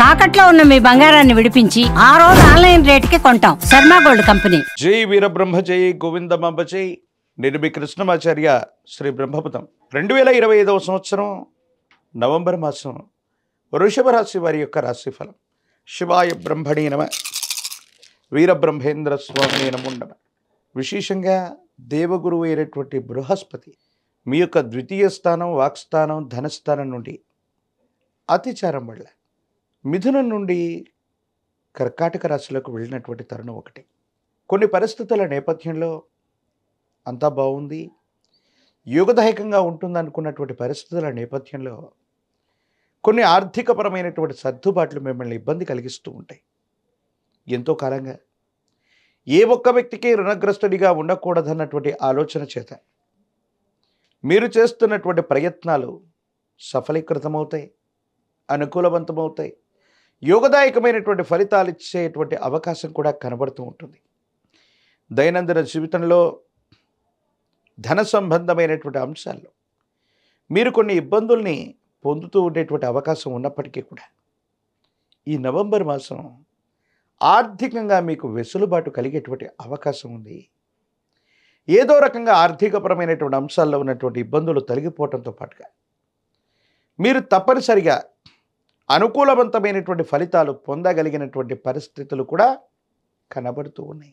తాకట్లో ఉన్న మీ బంగారాన్ని విడిపించి ఆ రోజు ఆన్లైన్ రేటుకి కొంటాం. Sharma gold company. జై వీరబ్రహ్మ జై గోవిందమాంబ జై. నేను మీ కృష్ణమాచార్య శ్రీ బ్రహ్మపదం. 2025 సంవత్సరం నవంబర్ మాసం వృషభ రాశి వారి యొక్క రాశిఫలం. శివాయ బ్రహ్మణే నమ, వీరబ్రహ్మేంద్ర స్వామి నమో నమ. విశేషంగా దేవగురువు అయినటువంటి బృహస్పతి మీ యొక్క ద్వితీయ స్థానం, వాక్స్థానం, ధనస్థానం నుండి అతిచారం వల్ల మిథునం నుండి కర్కాటక రాశిలోకి వెళ్ళినటువంటి తరుణం ఒకటి. కొన్ని పరిస్థితుల నేపథ్యంలో అంతా బాగుంది, యోగదాయకంగా ఉంటుంది అనుకున్నటువంటి పరిస్థితుల నేపథ్యంలో కొన్ని ఆర్థికపరమైనటువంటి సర్దుబాట్లు మిమ్మల్ని ఇబ్బంది కలిగిస్తూ ఉంటాయి. ఎంతో కాలంగా ఏ ఒక్క వ్యక్తికి రుణగ్రస్తుడిగా ఉండకూడదన్నటువంటి ఆలోచన చేత మీరు చేస్తున్నటువంటి ప్రయత్నాలు సఫలీకృతమవుతాయి, అనుకూలవంతమవుతాయి, యోగదాయకమైనటువంటి ఫలితాలు ఇచ్చేటువంటి అవకాశం కూడా కనబడుతూ ఉంటుంది. దైనందిన జీవితంలో ధన సంబంధమైనటువంటి అంశాల్లో మీరు కొన్ని ఇబ్బందుల్ని పొందుతూ ఉండేటువంటి అవకాశం ఉన్నప్పటికీ కూడా ఈ నవంబర్ మాసం ఆర్థికంగా మీకు వెసులుబాటు కలిగేటువంటి అవకాశం ఉంది. ఏదో రకంగా ఆర్థికపరమైనటువంటి అంశాల్లో ఉన్నటువంటి ఇబ్బందులు తొలగిపోవడంతో పాటుగా మీరు తప్పనిసరిగా అనుకూలవంతమైనటువంటి ఫలితాలు పొందగలిగినటువంటి పరిస్థితులు కూడా కనబడుతూ ఉన్నాయి.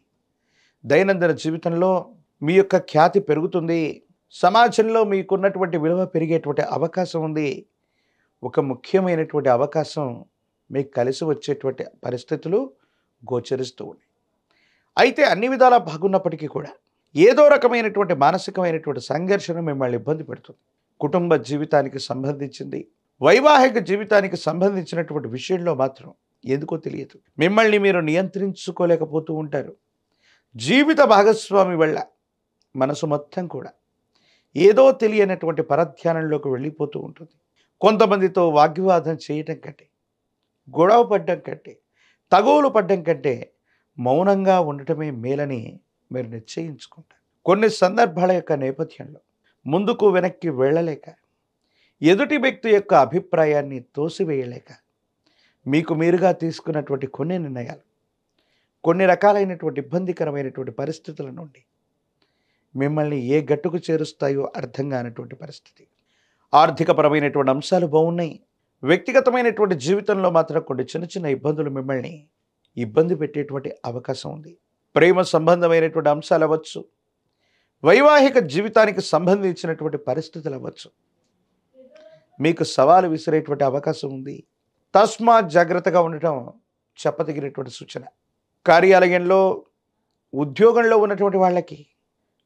దైనందిన జీవితంలో మీ యొక్క ఖ్యాతి పెరుగుతుంది, సమాజంలో మీకున్నటువంటి విలువ పెరిగేటువంటి అవకాశం ఉంది. ఒక ముఖ్యమైనటువంటి అవకాశం మీకు కలిసి వచ్చేటువంటి పరిస్థితులు గోచరిస్తూ ఉన్నాయి. అయితే అన్ని విధాలా బాగున్నప్పటికీ కూడా ఏదో రకమైనటువంటి మానసికమైనటువంటి సంఘర్షణ మిమ్మల్ని ఇబ్బంది పెడుతుంది. కుటుంబ జీవితానికి సంబంధించింది, వైవాహిక జీవితానికి సంబంధించినటువంటి విషయంలో మాత్రం ఎందుకో తెలియదు మిమ్మల్ని మీరు నియంత్రించుకోలేకపోతూ ఉంటారు. జీవిత భాగస్వామి వల్ల మనసు మొత్తం కూడా ఏదో తెలియనటువంటి పరధ్యానంలోకి వెళ్ళిపోతూ ఉంటుంది. కొంతమందితో వాగ్వివాదం చేయటం కంటే, గొడవ పడ్డం కంటే, తగువులు పడ్డం కంటే మౌనంగా ఉండటమే మేలని మీరు నిశ్చయించుకుంటారు. కొన్ని సందర్భాల యొక్క నేపథ్యంలో ముందుకు వెనక్కి వెళ్ళలేక, ఎదుటి వ్యక్తి యొక్క అభిప్రాయాన్ని తోసివేయలేక మీకు మీరుగా తీసుకున్నటువంటి కొన్ని నిర్ణయాలు కొన్ని రకాలైనటువంటి ఇబ్బందికరమైనటువంటి పరిస్థితుల నుండి మిమ్మల్ని ఏ గట్టుకు చేరుస్తాయో అర్థం కానటువంటి పరిస్థితి. ఆర్థికపరమైనటువంటి అంశాలు బాగున్నాయి, వ్యక్తిగతమైనటువంటి జీవితంలో మాత్రం కొన్ని చిన్న చిన్న ఇబ్బందులు మిమ్మల్ని ఇబ్బంది పెట్టేటువంటి అవకాశం ఉంది. ప్రేమ సంబంధమైనటువంటి అంశాలు అవ్వచ్చు, వైవాహిక జీవితానికి సంబంధించినటువంటి పరిస్థితులు అవ్వచ్చు, మీకు సవాలు విసిరేటువంటి అవకాశం ఉంది. తస్మాత్ జాగ్రత్తగా ఉండటం చెప్పదగినటువంటి సూచన. కార్యాలయంలో, ఉద్యోగంలో ఉన్నటువంటి వాళ్ళకి,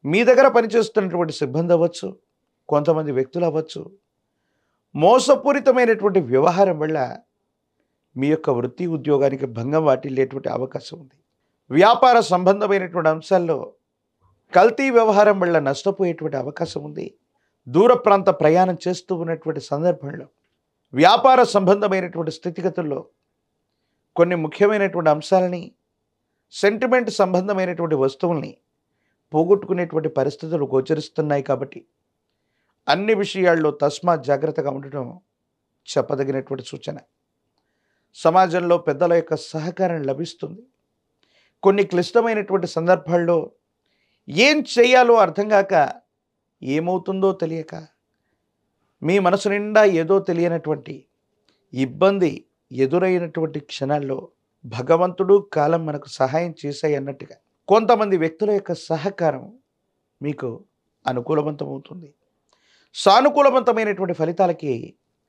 మీ దగ్గర పనిచేస్తున్నటువంటి సిబ్బంది అవ్వచ్చు, కొంతమంది వ్యక్తులు అవ్వచ్చు, మోసపూరితమైనటువంటి వ్యవహారం వల్ల మీ యొక్క వృత్తి ఉద్యోగానికి భంగం వాటిల్లేటువంటి అవకాశం ఉంది. వ్యాపార సంబంధమైనటువంటి అంశాల్లో కల్తీ వ్యవహారం వల్ల నష్టపోయేటువంటి అవకాశం ఉంది. దూర ప్రాంత ప్రయాణం చేస్తూ ఉన్నటువంటి సందర్భంలో వ్యాపార సంబంధమైనటువంటి స్థితిగతుల్లో కొన్ని ముఖ్యమైనటువంటి అంశాలని, సెంటిమెంట్ సంబంధమైనటువంటి వస్తువుల్ని పోగొట్టుకునేటువంటి పరిస్థితులు గోచరిస్తున్నాయి. కాబట్టి అన్ని విషయాల్లో తస్మాత్ జాగ్రత్తగా ఉండటం చెప్పదగినటువంటి సూచన. సమాజంలో పెద్దల యొక్క సహకారం లభిస్తుంది. కొన్ని క్లిష్టమైనటువంటి సందర్భాల్లో ఏం చేయాలో అర్థం కాక, ఏమవుతుందో తెలియక, మీ మనసు నిండా ఏదో తెలియనటువంటి ఇబ్బంది ఎదురైనటువంటి క్షణాల్లో భగవంతుడు, కాలం మనకు సహాయం చేశాయి అన్నట్టుగా కొంతమంది వ్యక్తుల యొక్క సహకారం మీకు అనుకూలవంతమవుతుంది. సానుకూలవంతమైనటువంటి ఫలితాలకి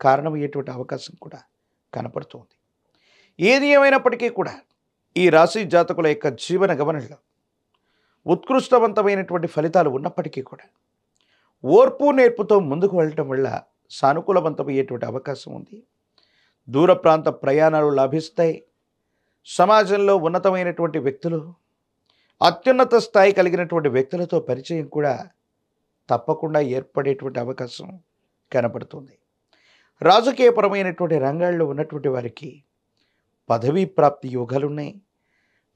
కారణమయ్యేటువంటి అవకాశం కూడా కనపడుతుంది. ఏది ఏమైనప్పటికీ కూడా ఈ రాశి జాతకుల యొక్క జీవన గమనంలో ఉత్కృష్టవంతమైనటువంటి ఫలితాలు ఉన్నప్పటికీ కూడా ఓర్పు నేర్పుతో ముందుకు వెళ్ళటం వల్ల సానుకూలవంతమయ్యేటువంటి అవకాశం ఉంది. దూర ప్రాంత ప్రయాణాలు లాభిస్తాయి. సమాజంలో ఉన్నతమైనటువంటి వ్యక్తులు, అత్యున్నత స్థాయి కలిగినటువంటి వ్యక్తులతో పరిచయం కూడా తప్పకుండా ఏర్పడేటువంటి అవకాశం కనపడుతుంది. రాజకీయపరమైనటువంటి రంగాల్లో ఉన్నటువంటి వారికి పదవీ ప్రాప్తి యోగాలున్నాయి.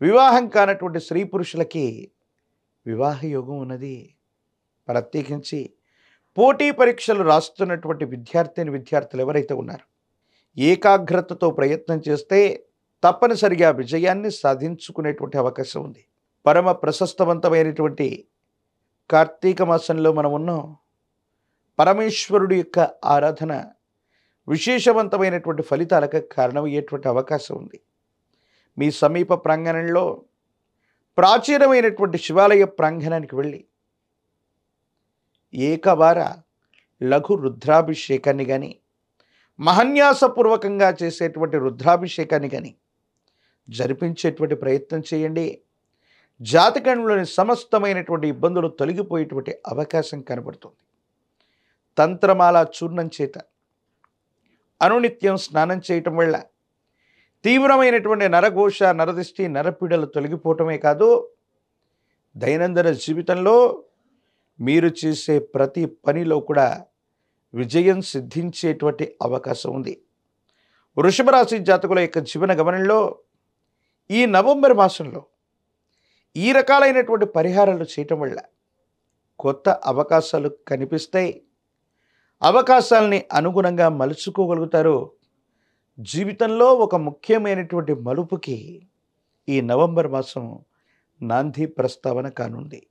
వివాహం కానటువంటి స్త్రీ పురుషులకి వివాహ యోగం ఉన్నది. ప్రత్యేకించి పోటీ పరీక్షలు రాస్తున్నటువంటి విద్యార్థులు ఎవరైతే ఉన్నారో ఏకాగ్రతతో ప్రయత్నం చేస్తే తప్పనిసరిగా విజయాన్ని సాధించుకునేటువంటి అవకాశం ఉంది. పరమ ప్రశస్తవంతమైనటువంటి కార్తీక మాసంలో మనం ఉన్నాం. పరమేశ్వరుడి యొక్క ఆరాధన విశేషవంతమైనటువంటి ఫలితాలకు కారణమయ్యేటువంటి అవకాశం ఉంది. మీ సమీప ప్రాంగణంలో ప్రాచీనమైనటువంటి శివాలయ ప్రాంగణానికి వెళ్ళి ఏకవార లఘు రుద్రాభిషేకాన్ని కానీ, మహన్యాసపూర్వకంగా చేసేటువంటి రుద్రాభిషేకాన్ని కానీ జరిపించేటువంటి ప్రయత్నం చేయండి. జాతకంలోని సమస్తమైనటువంటి ఇబ్బందులు తొలగిపోయేటువంటి అవకాశం కనబడుతుంది. తంత్రమాల చూర్ణం చేత అనునిత్యం స్నానం చేయటం వల్ల తీవ్రమైనటువంటి నరఘోష, నరదిష్టి, నరపీడలు తొలగిపోవటమే కాదు, దైనందిన జీవితంలో మీరు చేసే ప్రతి పనిలో కూడా విజయం సిద్ధించేటువంటి అవకాశం ఉంది. వృషభ రాశి జాతకుల యొక్క జీవన గమనంలో ఈ నవంబర్ మాసంలో ఈ రకాలైనటువంటి పరిహారాలు చేయటం వల్ల కొత్త అవకాశాలు కనిపిస్తాయి. అవకాశాలని అనుగుణంగా మలుచుకోగలుగుతారు. జీవితంలో ఒక ముఖ్యమైనటువంటి మలుపుకి ఈ నవంబర్ మాసం నాంది ప్రస్తావన కానుంది.